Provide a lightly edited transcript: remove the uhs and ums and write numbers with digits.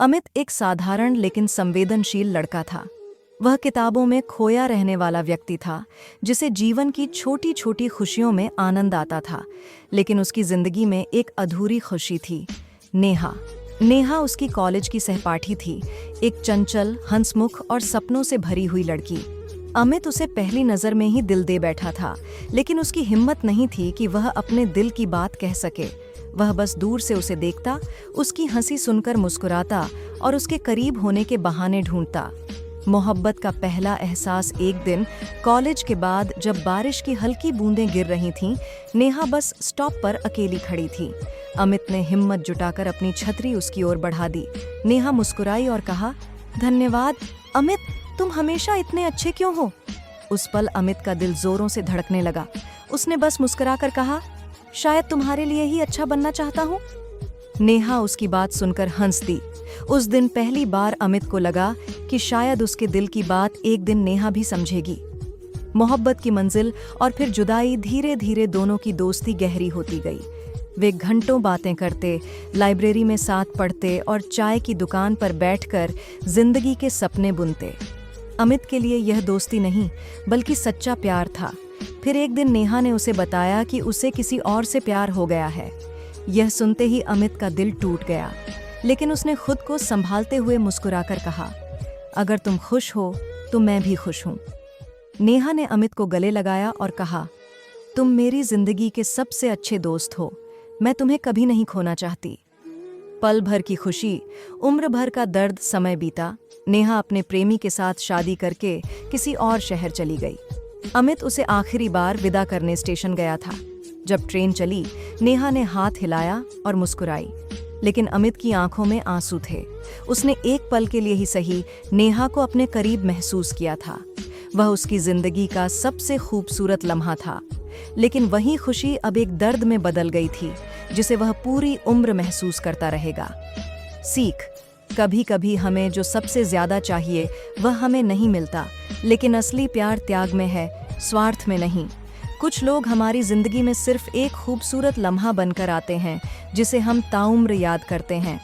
अमित एक साधारण लेकिन संवेदनशील लड़का था। वह किताबों में खोया रहने वाला व्यक्ति था, जिसे जीवन की छोटी छोटी खुशियों में आनंद आता था। लेकिन उसकी जिंदगी में एक अधूरी खुशी थी, नेहा। नेहा उसकी कॉलेज की सहपाठी थी, एक चंचल, हंसमुख और सपनों से भरी हुई लड़की। अमित उसे पहली नज़र में ही दिल दे बैठा था, लेकिन उसकी हिम्मत नहीं थी कि वह अपने दिल की बात कह सके। वह बस दूर से उसे देखता, उसकी हंसी सुनकर मुस्कुराता और उसके करीब होने के बहाने ढूंढता। मोहब्बत का पहला एहसास एक दिन कॉलेज के बाद, जब बारिश की हल्की बूंदें गिर रही थीं। नेहा बस स्टॉप पर अकेली खड़ी थी। अमित ने हिम्मत जुटाकर अपनी छतरी उसकी ओर बढ़ा दी। नेहा मुस्कुराई और कहा, धन्यवाद अमित, तुम हमेशा इतने अच्छे क्यों हो? उस पल अमित का दिल जोरों से धड़कने लगा। उसने बस मुस्कुराकर कहा, शायद तुम्हारे लिए ही अच्छा बनना चाहता हूँ। नेहा उसकी बात सुनकर हंस दी। उस दिन पहली बार अमित को लगा कि शायद उसके दिल की बात एक दिन नेहा भी समझेगी। मोहब्बत की मंजिल और फिर जुदाई, धीरे धीरे दोनों की दोस्ती गहरी होती गई। वे घंटों बातें करते, लाइब्रेरी में साथ पढ़ते और चाय की दुकान पर बैठकर जिंदगी के सपने बुनते। अमित के लिए यह दोस्ती नहीं, बल्कि सच्चा प्यार था। फिर एक दिन नेहा ने उसे बताया कि उसे किसी और से प्यार हो गया है। यह सुनते ही अमित का दिल टूट गया, लेकिन उसने खुद को संभालते हुए मुस्कुराकर कहा, अगर तुम खुश हो तो मैं भी खुश हूँ। नेहा ने अमित को गले लगाया और कहा, तुम मेरी जिंदगी के सबसे अच्छे दोस्त हो, मैं तुम्हें कभी नहीं खोना चाहती। पल भर की खुशी, उम्र भर का दर्द, समय बीता। नेहा अपने प्रेमी के साथ शादी करके किसी और शहर चली गई। अमित उसे आखिरी बार विदा करने स्टेशन गया था। जब ट्रेन चली, नेहा ने हाथ हिलाया और मुस्कुराई, लेकिन अमित की आंखों में आंसू थे। उसने एक पल के लिए ही सही नेहा को अपने करीब महसूस किया था। वह उसकी जिंदगी का सबसे खूबसूरत लम्हा था, लेकिन वही खुशी अब एक दर्द में बदल गई थी, जिसे वह पूरी उम्र महसूस करता रहेगा। सीख, कभी कभी हमें जो सबसे ज्यादा चाहिए वह हमें नहीं मिलता, लेकिन असली प्यार त्याग में है, स्वार्थ में नहीं। कुछ लोग हमारी जिंदगी में सिर्फ एक खूबसूरत लम्हा बनकर आते हैं, जिसे हम ताउम्र याद करते हैं।